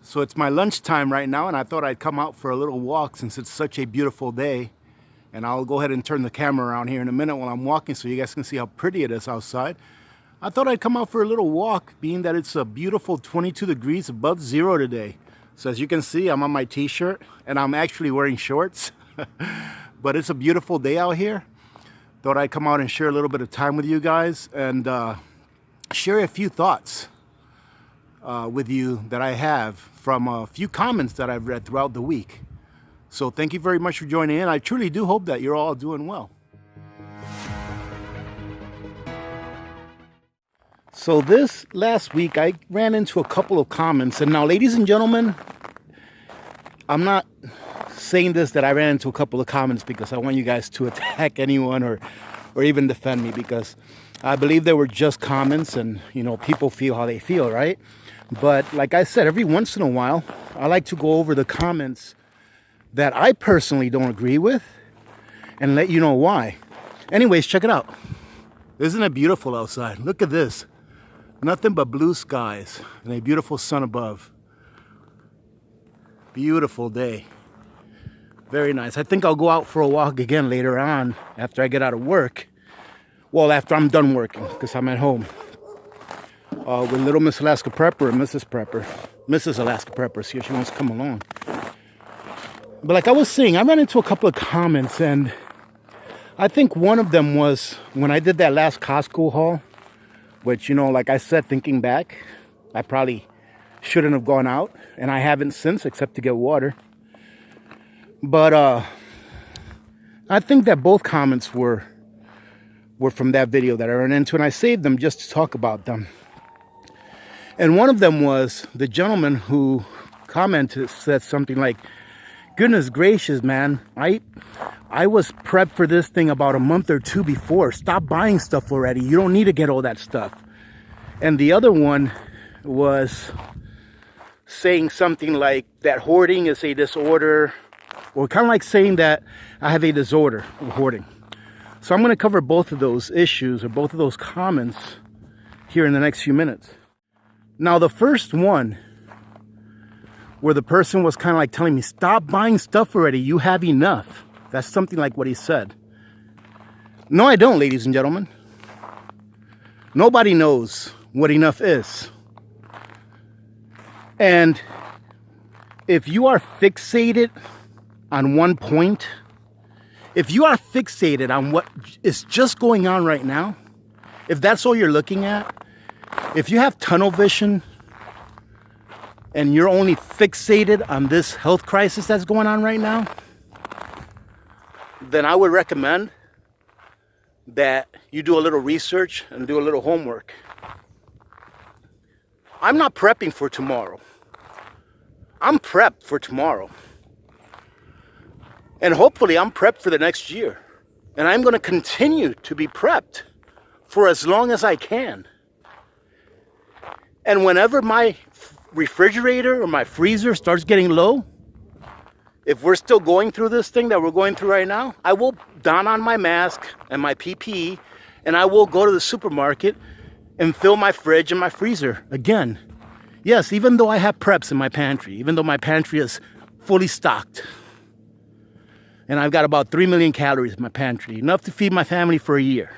So it's my lunchtime right now, and I thought I'd come out for a little walk since it's such a beautiful day. And I'll go ahead and turn the camera around here in a minute while I'm walking so you guys can see how pretty it is outside. I thought I'd come out for a little walk, being that it's a beautiful 22 degrees above zero today. So as you can see, I'm on my t-shirt and I'm actually wearing shorts. But it's a beautiful day out here. Thought I'd come out and share a little bit of time with you guys and share a few thoughts with you that I have from a few comments that I've read throughout the week. So thank you very much for joining in. I truly do hope that you're all doing well. So this last week, I ran into a couple of comments. And now, ladies and gentlemen, I'm not saying this that I ran into a couple of comments because I want you guys to attack anyone or even defend me, because I believe they were just comments and, you know, people feel how they feel, right? But like I said, every once in a while, I like to go over the comments that I personally don't agree with and let you know why. Anyways, check it out. Isn't it beautiful outside? Look at this. Nothing but blue skies and a beautiful sun above. Beautiful day. Very nice. I think I'll go out for a walk again later on after I get out of work. Well, after I'm done working, because I'm at home. With little Miss Alaska Prepper and Mrs. Alaska Prepper. See if she wants to come along. But like I was saying, I ran into a couple of comments, and I think one of them was when I did that last Costco haul, which, you know, like I said, thinking back, I probably shouldn't have gone out, and I haven't since, except to get water. But I think that both comments were from that video that I ran into, and I saved them just to talk about them. And one of them was the gentleman who commented, said something like, "Goodness gracious, man, I was prepped for this thing about a month or two before. Stop buying stuff already. You don't need to get all that stuff." And the other one was saying something like that hoarding is a disorder, or kind of like saying that I have a disorder of hoarding. So I'm going to cover both of those issues, or both of those comments, here in the next few minutes. Now, the first one, where the person was kind of like telling me, stop buying stuff already, you have enough. That's something like what he said. No, I don't, ladies and gentlemen. Nobody knows what enough is. And if you are fixated on one point, if you are fixated on what is just going on right now, if that's all you're looking at, if you have tunnel vision and you're only fixated on this health crisis that's going on right now, then I would recommend that you do a little research and do a little homework. I'm not prepping for tomorrow. I'm prepped for tomorrow. And hopefully I'm prepped for the next year. And I'm going to continue to be prepped for as long as I can. And whenever my refrigerator or my freezer starts getting low, if we're still going through this thing that we're going through right now, I will don on my mask and my PPE, and I will go to the supermarket and fill my fridge and my freezer again. Yes, even though I have preps in my pantry, even though my pantry is fully stocked, and I've got about 3 million calories in my pantry, enough to feed my family for a year,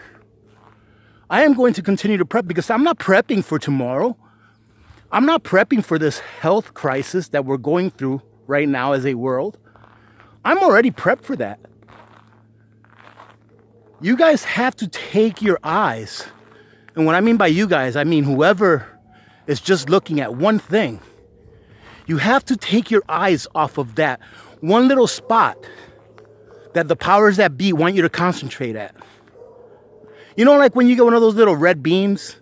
I am going to continue to prep, because I'm not prepping for tomorrow. I'm not prepping for this health crisis that we're going through right now as a world. I'm already prepped for that. You guys have to take your eyes, and what I mean by you guys, I mean whoever is just looking at one thing. You have to take your eyes off of that one little spot that the powers that be want you to concentrate at. You know, like when you get one of those little red beams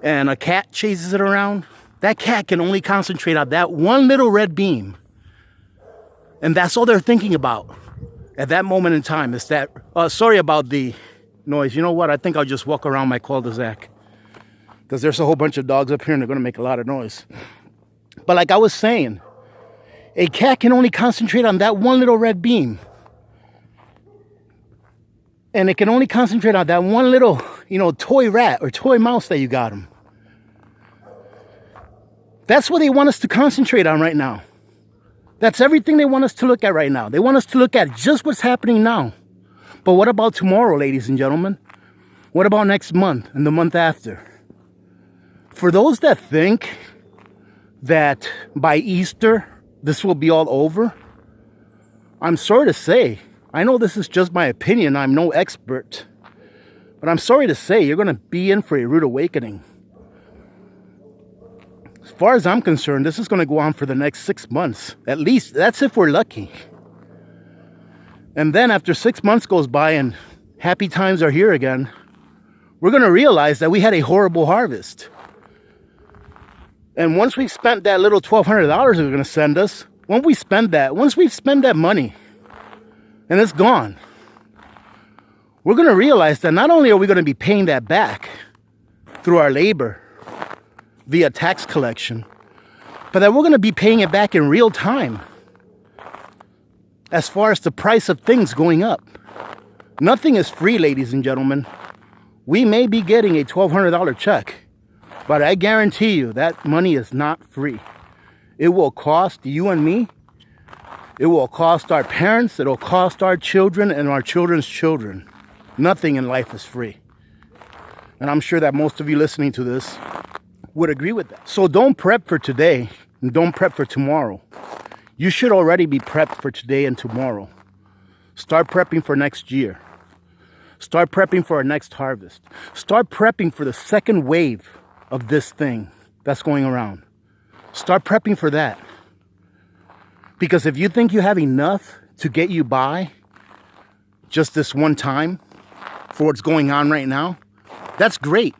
and a cat chases it around, that cat can only concentrate on that one little red beam. And that's all they're thinking about at that moment in time. Is that, sorry about the noise. You know what? I think I'll just walk around my cul-de-sac, because there's a whole bunch of dogs up here and they're going to make a lot of noise. But like I was saying, a cat can only concentrate on that one little red beam. And it can only concentrate on that one little, you know, toy rat or toy mouse that you got him. That's what they want us to concentrate on right now. That's everything they want us to look at right now. They want us to look at just what's happening now. But what about tomorrow, ladies and gentlemen? What about next month and the month after? For those that think that by Easter, this will be all over, I'm sorry to say, I know this is just my opinion, I'm no expert, but I'm sorry to say you're going to be in for a rude awakening. As far as I'm concerned, this is going to go on for the next 6 months. At least, that's if we're lucky. And then after 6 months goes by and happy times are here again, we're going to realize that we had a horrible harvest. And once we've spent that little $1,200 they're going to send us, once we've spent that money and it's gone, we're going to realize that not only are we going to be paying that back through our labor via tax collection, but that we're going to be paying it back in real time as far as the price of things going up. Nothing is free, ladies and gentlemen. We may be getting a $1,200 check, but I guarantee you that money is not free. It will cost you and me. It will cost our parents. It will cost our children and our children's children. Nothing in life is free. And I'm sure that most of you listening to this would agree with that. So don't prep for today and don't prep for tomorrow. You should already be prepped for today and tomorrow. Start prepping for next year. Start prepping for our next harvest. Start prepping for the second wave of this thing that's going around. Start prepping for that. Because if you think you have enough to get you by just this one time for what's going on right now, that's great.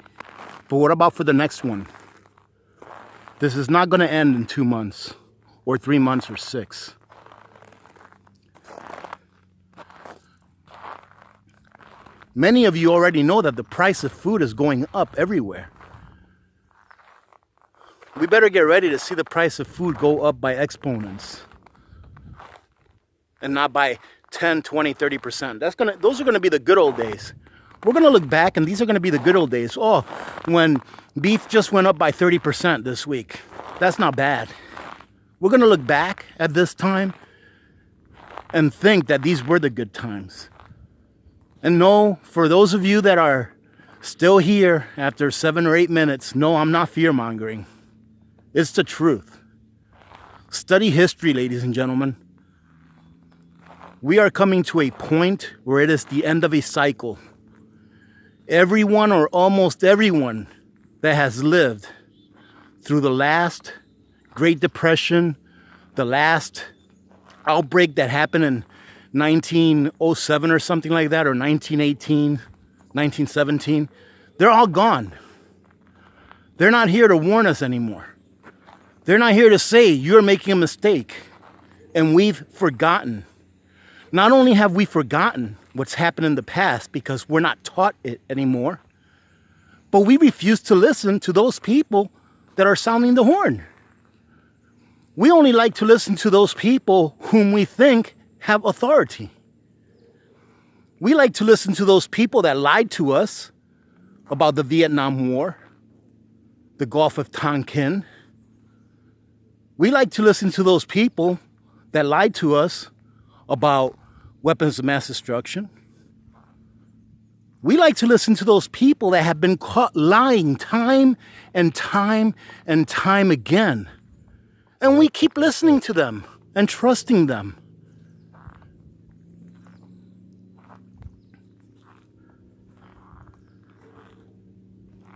But what about for the next one? This is not going to end in 2 months or 3 months or 6. Many of you already know that the price of food is going up everywhere. We better get ready to see the price of food go up by exponents. And not by 10, 20, 30%. Those are going to be the good old days. We're going to look back and these are going to be the good old days. Oh, when beef just went up by 30% this week. That's not bad. We're going to look back at this time and think that these were the good times. And no, for those of you that are still here after 7 or 8 minutes, no, I'm not fear-mongering. It's the truth. Study history, ladies and gentlemen. We are coming to a point where it is the end of a cycle. Everyone or almost everyone that has lived through the last Great Depression, the last outbreak that happened in 1907 or something like that, or 1918, 1917, they're all gone. They're not here to warn us anymore. They're not here to say you're making a mistake. And we've forgotten. Not only have we forgotten what's happened in the past because we're not taught it anymore, but we refuse to listen to those people that are sounding the horn. We only like to listen to those people whom we think have authority. We like to listen to those people that lied to us about the Vietnam War, the Gulf of Tonkin. We like to listen to those people that lied to us about weapons of mass destruction. We like to listen to those people that have been caught lying time and time and time again. And we keep listening to them and trusting them.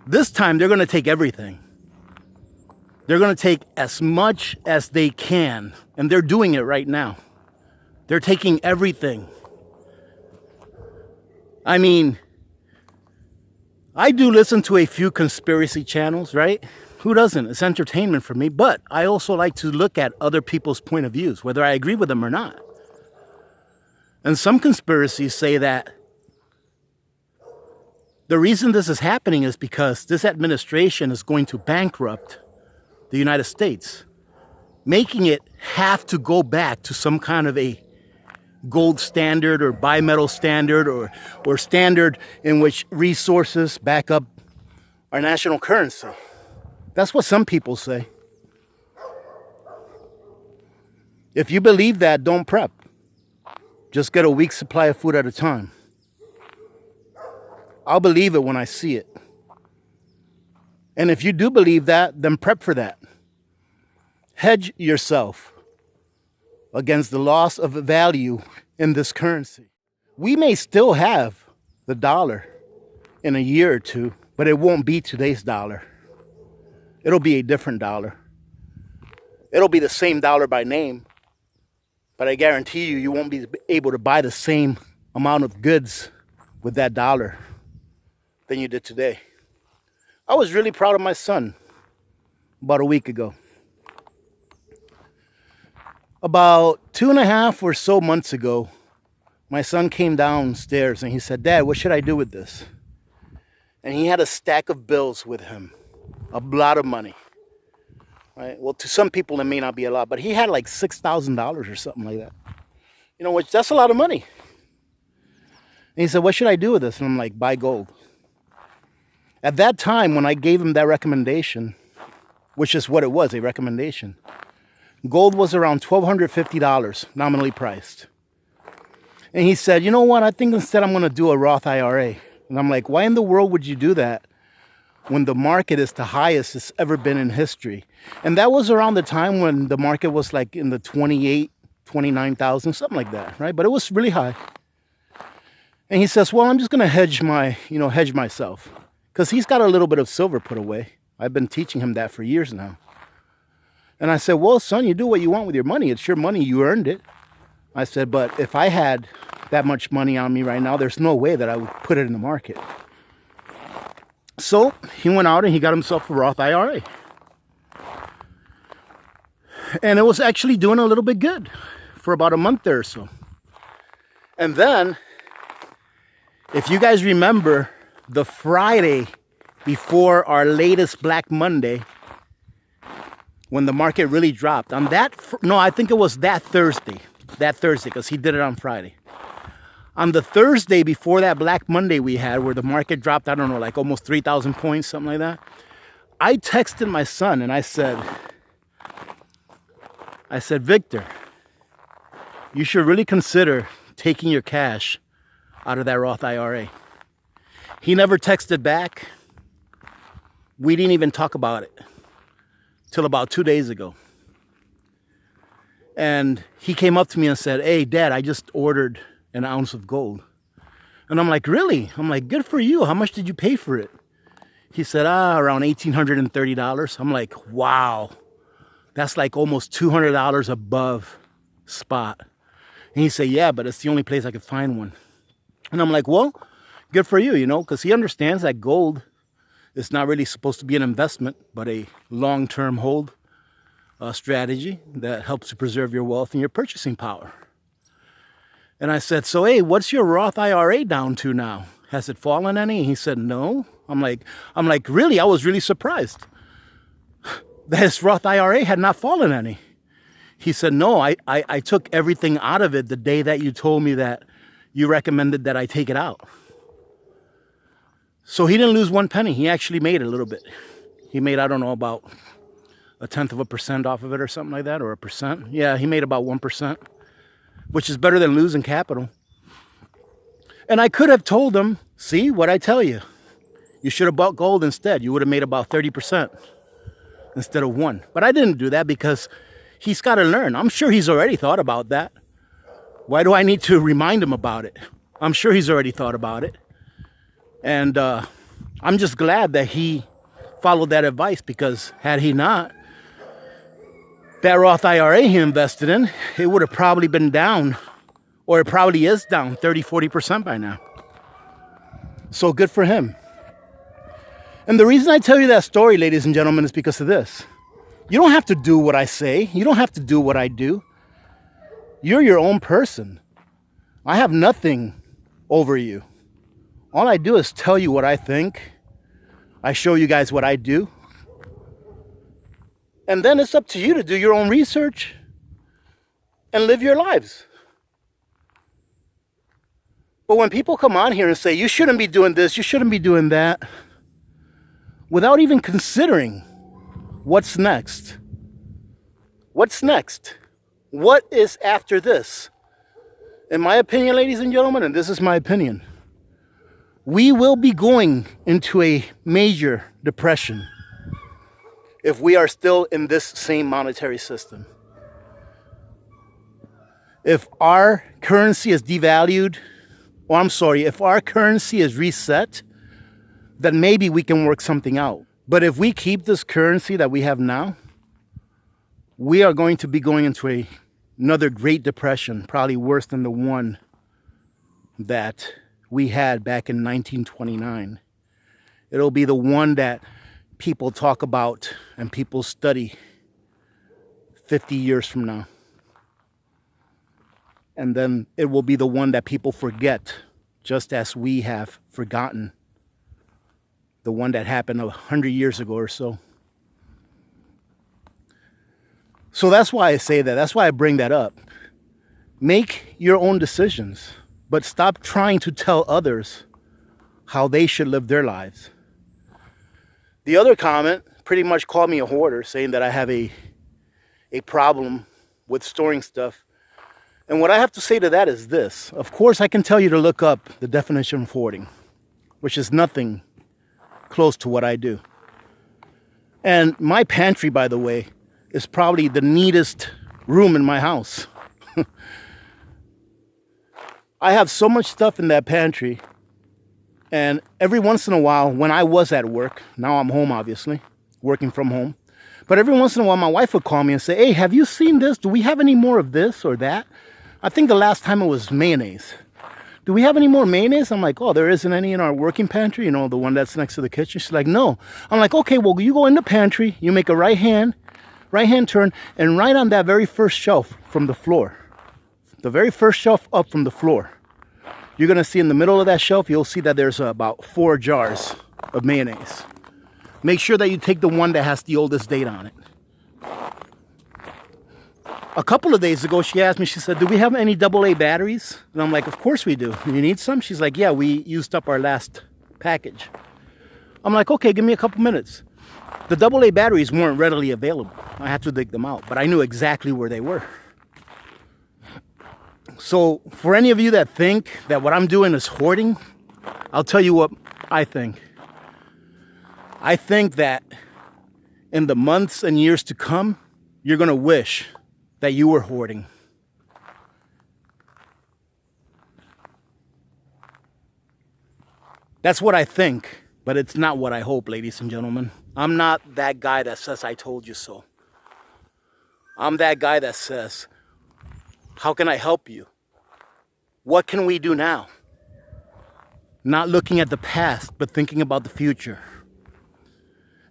This time they're going to take everything. They're going to take as much as they can. And they're doing it right now. They're taking everything. I mean, I do listen to a few conspiracy channels, right? Who doesn't? It's entertainment for me. But I also like to look at other people's point of views, whether I agree with them or not. And some conspiracies say that the reason this is happening is because this administration is going to bankrupt the United States, making it have to go back to some kind of a gold standard or bimetal standard or standard in which resources back up our national currency. That's what some people say. If you believe that, don't prep. Just get a week's supply of food at a time. I'll believe it when I see it. And if you do believe that, then prep for that. Hedge yourself against the loss of value in this currency. We may still have the dollar in a year or two, but it won't be today's dollar. It'll be a different dollar. It'll be the same dollar by name, but I guarantee you, you won't be able to buy the same amount of goods with that dollar than you did today. I was really proud of my son about a week ago. About 2.5 or so months ago, my son came downstairs and he said, "Dad, what should I do with this?" And he had a stack of bills with him, a lot of money. Right? Well, to some people it may not be a lot, but he had like $6,000 or something like that. You know, which that's a lot of money. And he said, "What should I do with this?" And I'm like, "Buy gold." At that time, when I gave him that recommendation, which is what it was, a recommendation, gold was around $1,250 nominally priced. And he said, "You know what? I think instead I'm going to do a Roth IRA." And I'm like, "Why in the world would you do that when the market is the highest it's ever been in history?" And that was around the time when the market was like in the 28, 29,000, something like that, right? But it was really high. And he says, "Well, I'm just going to hedge myself." Because he's got a little bit of silver put away. I've been teaching him that for years now. And I said, "Well, son, you do what you want with your money. It's your money. You earned it." I said, "But if I had that much money on me right now, there's no way that I would put it in the market." So he went out and he got himself a Roth IRA. And it was actually doing a little bit good for about a month there or so. And then, if you guys remember, the Friday before our latest Black Monday, when the market really dropped, on that, no, I think it was that Thursday, because he did it on Friday. On the Thursday before that Black Monday we had, where the market dropped, I don't know, like almost 3,000 points, something like that, I texted my son and I said, "Victor, you should really consider taking your cash out of that Roth IRA." He never texted back. We didn't even talk about it till about 2 days ago. And he came up to me and said, "Hey, Dad, I just ordered an ounce of gold." And I'm like, "Really?" I'm like, "Good for you. How much did you pay for it?" He said, around $1,830. I'm like, wow. That's like almost $200 above spot. And he said, "Yeah, but it's the only place I could find one." And I'm like, "Well, good for you, because he understands that gold is not really supposed to be an investment, but a long-term hold strategy that helps to preserve your wealth and your purchasing power." And I said, "So, hey, what's your Roth IRA down to now? Has it fallen any?" And he said, "No." I'm like, "Really?" I was really surprised that his Roth IRA had not fallen any. He said, "No, I took everything out of it the day that you told me that you recommended that I take it out." So he didn't lose one penny. He actually made a little bit. He made, I don't know, about 0.1% off of it or something like that, or 1%. Yeah, he made about 1%, which is better than losing capital. And I could have told him, "See what I tell you. You should have bought gold instead. You would have made about 30% instead of 1%. But I didn't do that because he's got to learn. I'm sure he's already thought about that. Why do I need to remind him about it? I'm sure he's already thought about it. And I'm just glad that he followed that advice, because had he not, that Roth IRA he invested in, it would have probably been down, or it probably is down 30-40% by now. So good for him. And the reason I tell you that story, ladies and gentlemen, is because of this. You don't have to do what I say. You don't have to do what I do. You're your own person. I have nothing over you. All I do is tell you what I think. I show you guys what I do. And then it's up to you to do your own research and live your lives. But when people come on here and say, you shouldn't be doing this, you shouldn't be doing that, without even considering what's next. What's next? What is after this? In my opinion, ladies and gentlemen, and this is my opinion, we will be going into a major depression if we are still in this same monetary system. If our currency is devalued, or I'm sorry, if our currency is reset, then maybe we can work something out. But if we keep this currency that we have now, we are going to be going into another Great Depression, probably worse than the one that we had back in 1929. It'll be the one that people talk about and people study 50 years from now. And then it will be the one that people forget, just as we have forgotten the one that happened 100 years ago or so. So that's why I say that. That's why I bring that up. Make your own decisions, but stop trying to tell others how they should live their lives. The other comment pretty much called me a hoarder, saying that I have a problem with storing stuff. And what I have to say to that is this. Of course, I can tell you to look up the definition of hoarding, which is nothing close to what I do. And my pantry, by the way, is probably the neatest room in my house. I have so much stuff in that pantry. And every once in a while, when I was at work, now I'm home, obviously, working from home. But every once in a while, my wife would call me and say, hey, have you seen this? Do we have any more of this or that? I think the last time it was mayonnaise. Do we have any more mayonnaise? I'm like, oh, there isn't any in our working pantry, you know, the one that's next to the kitchen. She's like, no. I'm like, okay, well, you go in the pantry, you make a right hand turn, and right on that very first shelf from the floor, the very first shelf up from the floor, you're going to see in the middle of that shelf, you'll see that there's about 4 jars of mayonnaise. Make sure that you take the one that has the oldest date on it. A couple of days ago, she asked me, she said, do we have any AA batteries? And I'm like, of course we do. You need some? She's like, yeah, we used up our last package. I'm like, okay, give me a couple minutes. The AA batteries weren't readily available. I had to dig them out, but I knew exactly where they were. So for any of you that think that what I'm doing is hoarding, I'll tell you what I think. I think that in the months and years to come, you're going to wish that you were hoarding. That's what I think, but it's not what I hope, ladies and gentlemen. I'm not that guy that says, I told you so. I'm that guy that says, how can I help you? What can we do now? Not looking at the past, but thinking about the future.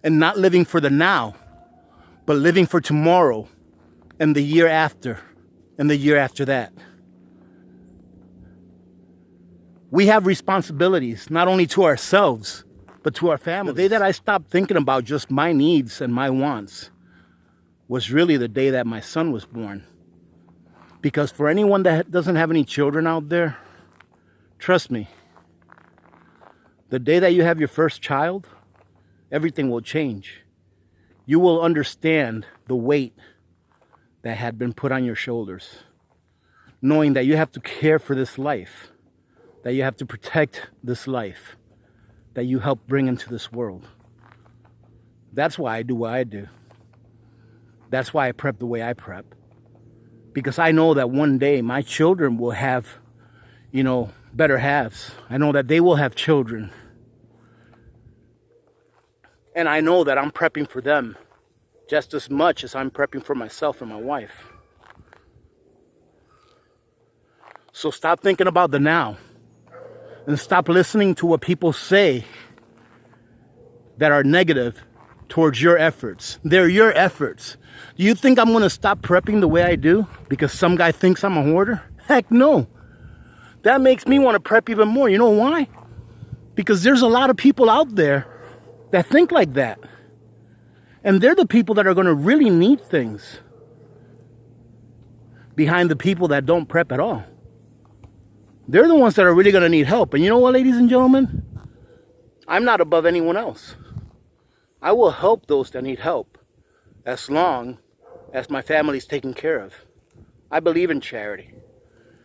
And not living for the now, but living for tomorrow and the year after and the year after that. We have responsibilities, not only to ourselves, but to our family. The day that I stopped thinking about just my needs and my wants was really the day that my son was born. Because for anyone that doesn't have any children out there, trust me, the day that you have your first child, everything will change. You will understand the weight that had been put on your shoulders, knowing that you have to care for this life, that you have to protect this life, that you help bring into this world. That's why I do what I do. That's why I prep the way I prep. Because I know that one day my children will have, better halves. I know that they will have children. And I know that I'm prepping for them just as much as I'm prepping for myself and my wife. So stop thinking about the now. And stop listening to what people say that are negative towards your efforts. They're your efforts. Do you think I'm going to stop prepping the way I do because some guy thinks I'm a hoarder? Heck no. That makes me want to prep even more. You know why? Because there's a lot of people out there that think like that. And they're the people that are going to really need things behind the people that don't prep at all. They're the ones that are really going to need help. And you know what, ladies and gentlemen? I'm not above anyone else. I will help those that need help as long as my family's taken care of. I believe in charity.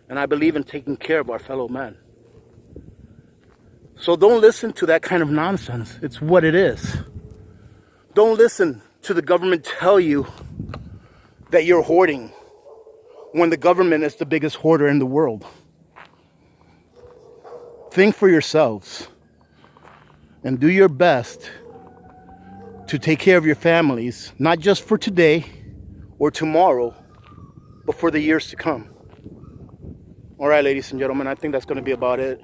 And I believe in taking care of our fellow men. So don't listen to that kind of nonsense. It's what it is. Don't listen to the government tell you that you're hoarding when the government is the biggest hoarder in the world. Think for yourselves and do your best to take care of your families, not just for today or tomorrow, but for the years to come. All right, ladies and gentlemen, I think that's going to be about it.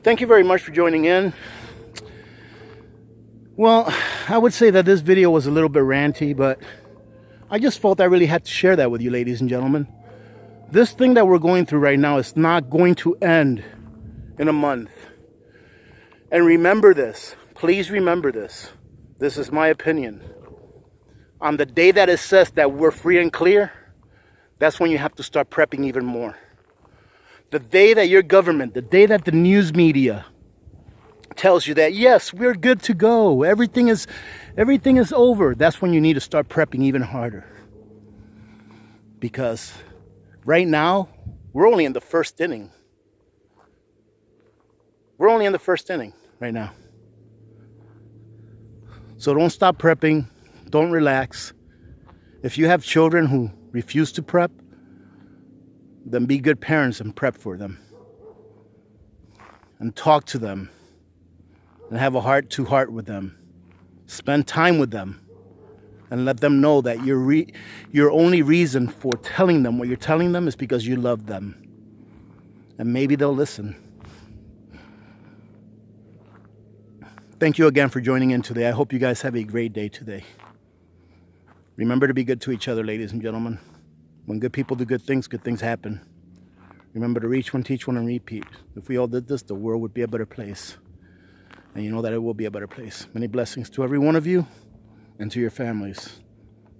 Thank you very much for joining in. Well, I would say that this video was a little bit ranty, but I just felt I really had to share that with you, ladies and gentlemen. This thing that we're going through right now is not going to end in a month. And remember this. Please remember this. This is my opinion. On the day that it says that we're free and clear, that's when you have to start prepping even more. The day that your government, the day that the news media tells you that, yes, we're good to go, everything is over, that's when you need to start prepping even harder. Because right now, we're only in the first inning. We're only in the first inning right now. So don't stop prepping. Don't relax. If you have children who refuse to prep, then be good parents and prep for them. And talk to them. And have a heart-to-heart with them. Spend time with them. And let them know that your only reason for telling them what you're telling them is because you love them. And maybe they'll listen. Thank you again for joining in today. I hope you guys have a great day today. Remember to be good to each other, ladies and gentlemen. When good people do good things happen. Remember to reach one, teach one, and repeat. If we all did this, the world would be a better place. And you know that it will be a better place. Many blessings to every one of you and to your families.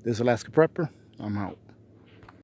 This is Alaska Prepper. I'm out.